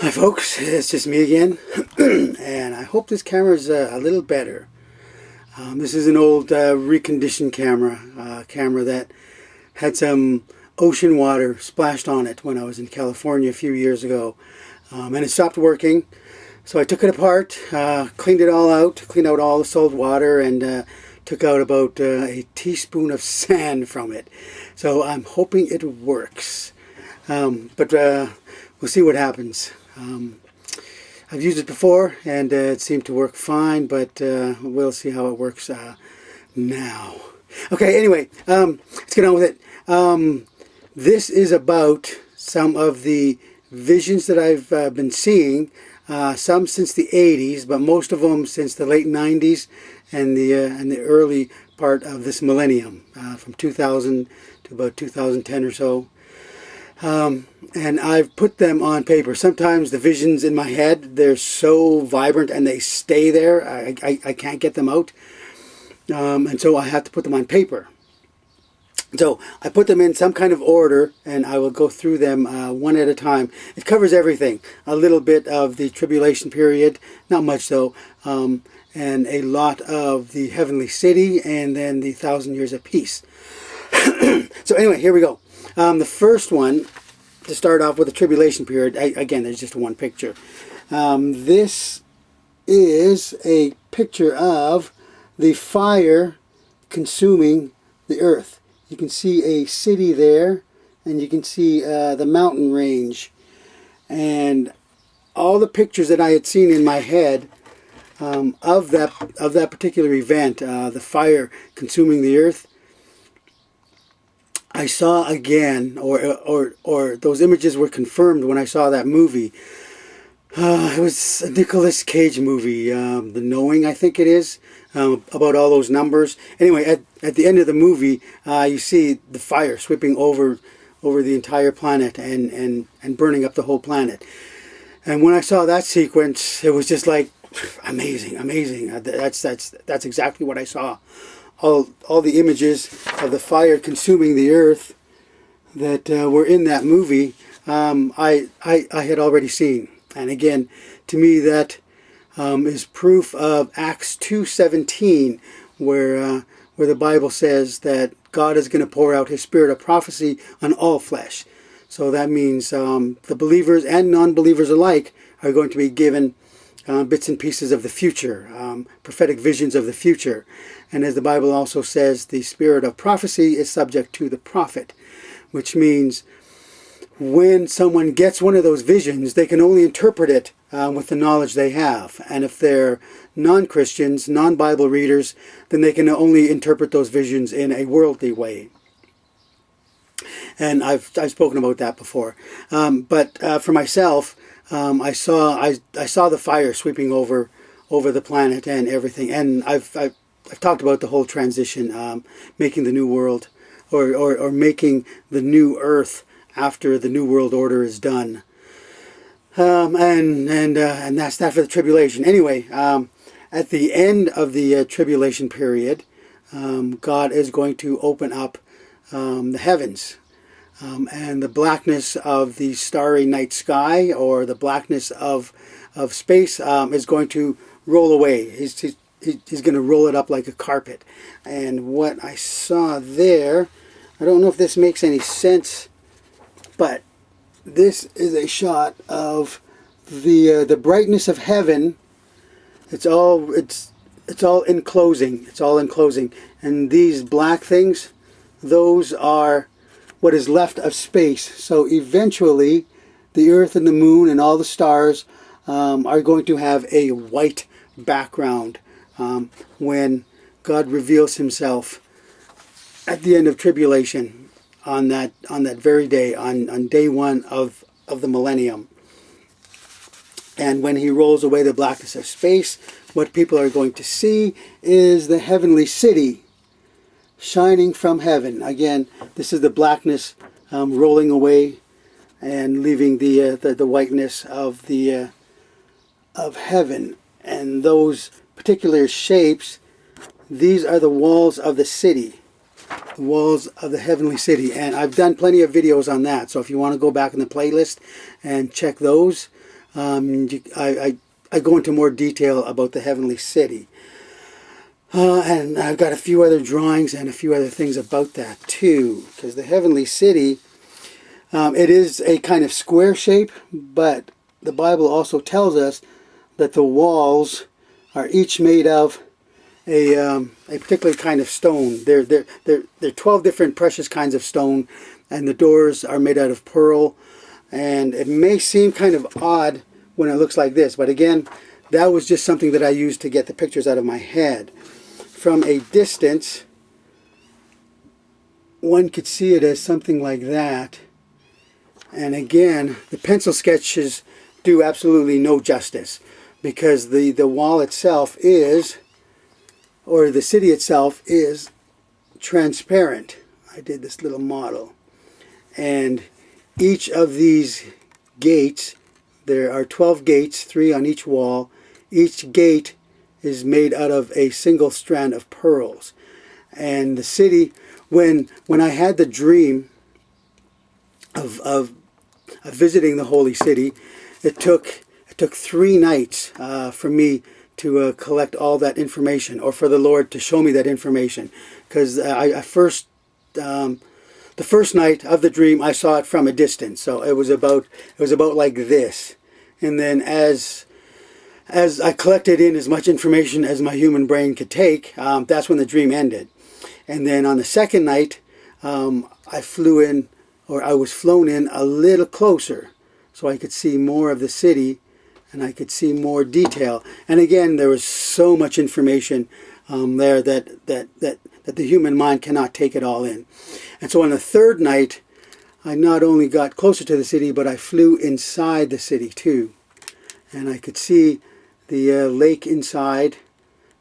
Hi folks, it's just me again, and I hope this camera is a little better. This is an old reconditioned camera that had some ocean water splashed on it when I was in California a few years ago, and it stopped working. So I took it apart, cleaned it all out, cleaned out all the salt water, and took out about a teaspoon of sand from it. So I'm hoping it works, but we'll see what happens. I've used it before and it seemed to work fine, but we'll see how it works now. Okay, anyway, let's get on with it. This is about some of the visions that I've been seeing, some since the 80s, but most of them since the late 90s and the early part of this millennium, from 2000 to about 2010 or so. And I've put them on paper. Sometimes the visions in my head, they're so vibrant and they stay there. I can't get them out. And so I have to put them on paper. So I put them in some kind of order, and I will go through them one at a time. It covers everything. A little bit of the tribulation period, not much though, and a lot of the heavenly city, and then the 1,000 years of peace. So anyway, here we go. The first one, to start off with the tribulation period, again, there's just one picture. This is a picture of the fire consuming the earth. You can see a city there, and you can see the mountain range. And all the pictures that I had seen in my head of that particular event, the fire consuming the earth, I saw again, or those images were confirmed when I saw that movie. It was a Nicolas Cage movie, The Knowing, I think it is, about all those numbers. Anyway, at the end of the movie, you see the fire sweeping over the entire planet and burning up the whole planet. And when I saw that sequence, it was just like amazing. That's exactly what I saw. All the images of the fire consuming the earth that were in that movie, I had already seen. And again, to me, that is proof of Acts 2:17, where the Bible says that God is going to pour out His Spirit of prophecy on all flesh. So that means the believers and non-believers alike are going to be given bits and pieces of the future, prophetic visions of the future. And as the Bible also says, the spirit of prophecy is subject to the prophet, which means when someone gets one of those visions, they can only interpret it with the knowledge they have. And if they're non-Christians, non-Bible readers, then they can only interpret those visions in a worldly way. And I've spoken about that before. But for myself, I saw the fire sweeping over the planet and everything. And I've talked about the whole transition, making the new world, or making the new earth after the new world order is done. And that's that for the tribulation. Anyway, at the end of the tribulation period, God is going to open up the heavens. And the blackness of the starry night sky, or the blackness of space, is going to roll away. He's going to roll it up like a carpet. And what I saw there, I don't know if this makes any sense, but this is a shot of the brightness of heaven. It's all enclosing. It's all enclosing. And these black things, those are what is left of space. So eventually the earth and the moon and all the stars are going to have a white background when God reveals Himself at the end of tribulation, on that very day, on day one of the millennium. And when He rolls away the blackness of space, what people are going to see is the heavenly city shining from heaven. Again, this is the blackness rolling away and leaving the whiteness of heaven. And those particular shapes, these are the walls of the city, the walls of the heavenly city. And I've done plenty of videos on that, so if you want to go back in the playlist and check those, I go into more detail about the heavenly city. And I've got a few other drawings and a few other things about that too. Because the heavenly city, it is a kind of square shape, but the Bible also tells us that the walls are each made of a particular kind of stone. They're 12 different precious kinds of stone, and the doors are made out of pearl. And it may seem kind of odd when it looks like this, but again, that was just something that I used to get the pictures out of my head. From a distance, one could see it as something like that. And again, the pencil sketches do absolutely no justice, because the wall itself is, or the city itself is, transparent. I did this little model. And each of these gates, there are 12 gates, 3 on each wall. Each gate is made out of a single strand of pearls. And the city, when I had the dream of visiting the holy city, it took 3 nights for me to collect all that information, or for the Lord to show me that information. Because the first night of the dream, I saw it from a distance, so it was about like this. And then as I collected in as much information as my human brain could take, that's when the dream ended. And then on the second night, I flew in, or I was flown in a little closer, so I could see more of the city, and I could see more detail. And again, there was so much information there that the human mind cannot take it all in. And so on the third night, I not only got closer to the city, but I flew inside the city too. And I could see the lake inside,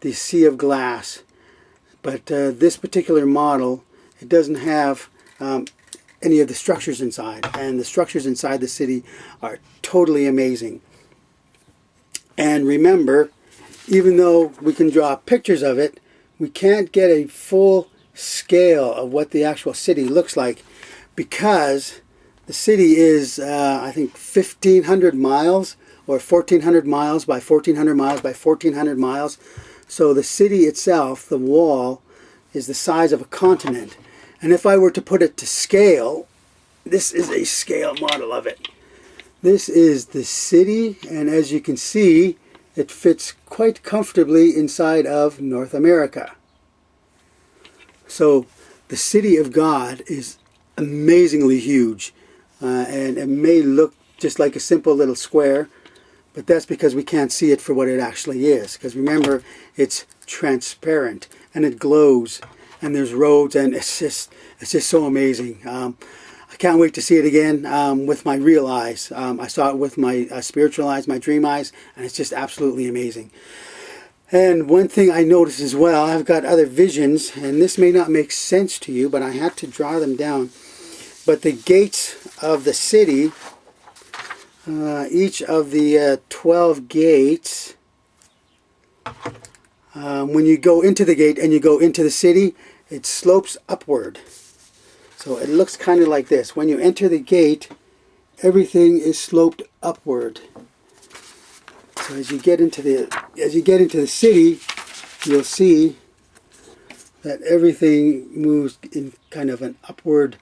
the sea of glass. But this particular model, it doesn't have any of the structures inside. And the structures inside the city are totally amazing. And remember, even though we can draw pictures of it, we can't get a full scale of what the actual city looks like, because the city is, I think, 1,500 miles, or 1,400 miles by 1,400 miles by 1,400 miles. So the city itself, the wall, is the size of a continent. And if I were to put it to scale, this is a scale model of it. This is the city, and as you can see, it fits quite comfortably inside of North America. So the city of God is amazingly huge, and it may look just like a simple little square, but that's because we can't see it for what it actually is. Because remember, it's transparent and it glows, and there's roads, and it's just so amazing. I can't wait to see it again with my real eyes. I saw it with my spiritual eyes, my dream eyes, and it's just absolutely amazing. And one thing I noticed as well, I've got other visions, and this may not make sense to you, but I had to draw them down. But the gates of the city, each of the 12 gates, when you go into the gate and you go into the city, it slopes upward. So it looks kind of like this. When you enter the gate, everything is sloped upward. So as you get into the city, you'll see that everything moves in kind of an upward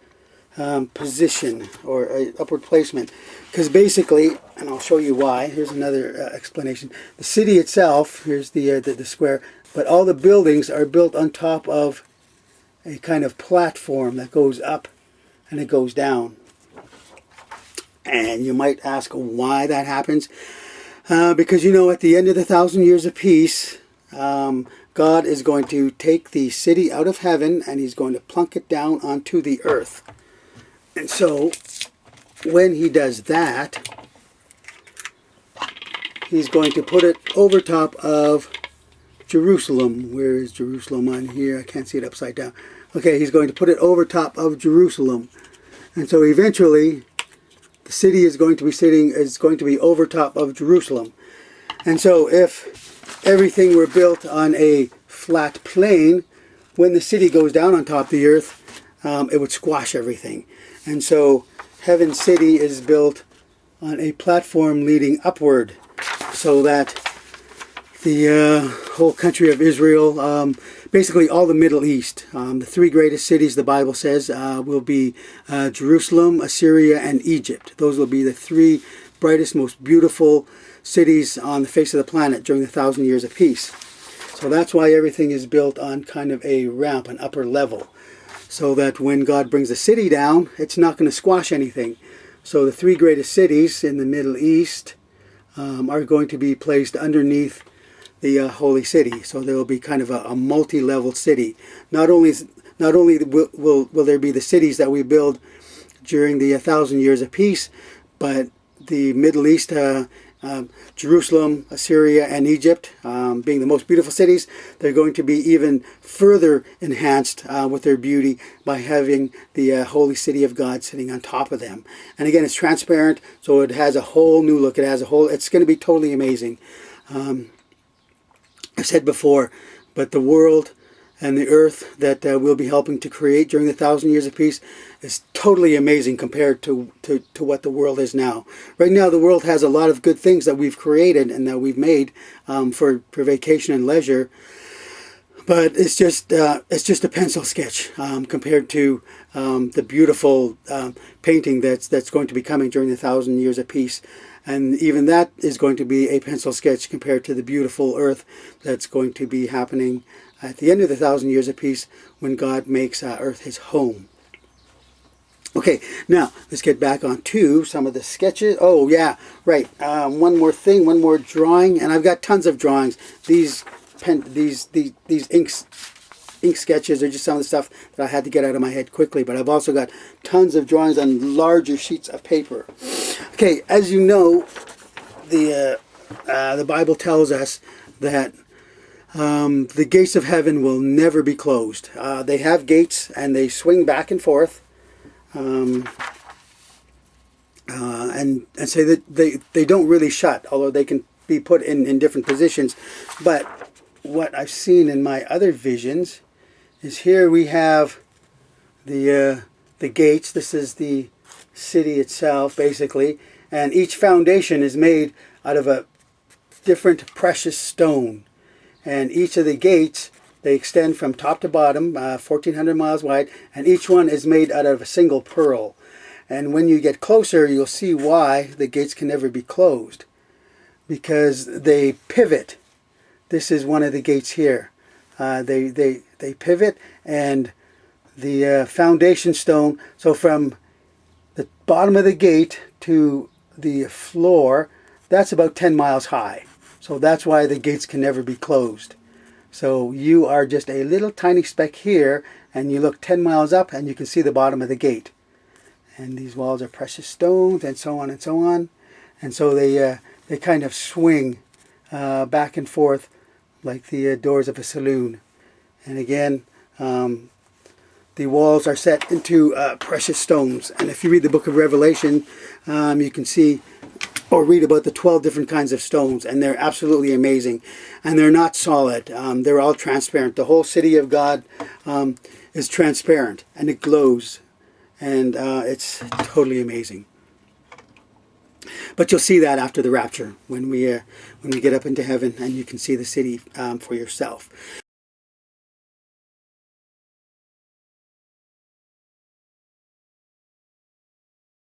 position, or an upward placement. Because basically, and I'll show you why. Here's another explanation. The city itself, here's the square, but all the buildings are built on top of a kind of platform that goes up and it goes down. And you might ask why that happens. Because, you know, at the end of the 1,000 years of peace, God is going to take the city out of heaven and he's going to plunk it down onto the earth. And so when he does that, he's going to put it over top of Jerusalem. Where is Jerusalem on here? I can't see it upside down. Okay, he's going to put it over top of Jerusalem. And so eventually the city is going to be over top of Jerusalem. And so if everything were built on a flat plane, when the city goes down on top of the earth, it would squash everything. And so Heaven City is built on a platform leading upward, so that the whole country of Israel, basically all the Middle East, the three greatest cities, the Bible says, will be Jerusalem, Assyria, and Egypt. Those will be the three brightest, most beautiful cities on the face of the planet during the 1,000 years of peace. So that's why everything is built on kind of a ramp, an upper level, so that when God brings a city down, it's not going to squash anything. So the three greatest cities in the Middle East are going to be placed underneath the holy city. So there will be kind of a multi-level city. Not only will there be the cities that we build during the 1,000 years of peace, but the Middle East, Jerusalem, Assyria, and Egypt, being the most beautiful cities, they're going to be even further enhanced with their beauty by having the holy city of God sitting on top of them. And again, it's transparent, so it has a whole new look. It's going to be totally amazing. I've said before, but the world and the earth that we'll be helping to create during the 1,000 years of peace is totally amazing compared to what the world is now. Right now, the world has a lot of good things that we've created and that we've made for vacation and leisure, but it's just a pencil sketch compared to the beautiful painting that's going to be coming during the 1,000 years of peace. And even that is going to be a pencil sketch compared to the beautiful earth that's going to be happening at the end of the 1,000 years of peace, when God makes earth his home. Okay, now let's get back on to some of the sketches. Oh yeah, right. One more thing, one more drawing, and I've got tons of drawings. These ink sketches are just some of the stuff that I had to get out of my head quickly, but I've also got tons of drawings on larger sheets of paper. Okay, as you know, the Bible tells us that the gates of heaven will never be closed. They have gates and they swing back and forth, and say that they don't really shut, although they can be put in different positions. But what I've seen in my other visions is here we have the gates. This is the city itself, basically, and each foundation is made out of a different precious stone. And each of the gates, they extend from top to bottom, 1,400 miles wide, and each one is made out of a single pearl. And when you get closer, you'll see why the gates can never be closed, because they pivot. This is one of the gates here. They pivot, and the foundation stone, so from the bottom of the gate to the floor, that's about 10 miles high. So that's why the gates can never be closed. So you are just a little tiny speck here, and you look 10 miles up and you can see the bottom of the gate. And these walls are precious stones, and so on and so on. And so they kind of swing back and forth like the doors of a saloon. And again, the walls are set into precious stones. And if you read the book of Revelation, you can see or read about the 12 different kinds of stones, and they're absolutely amazing. And they're not solid. They're all transparent. The whole city of God is transparent, and it glows. And it's totally amazing. But you'll see that after the rapture, when we get up into heaven, and you can see the city for yourself.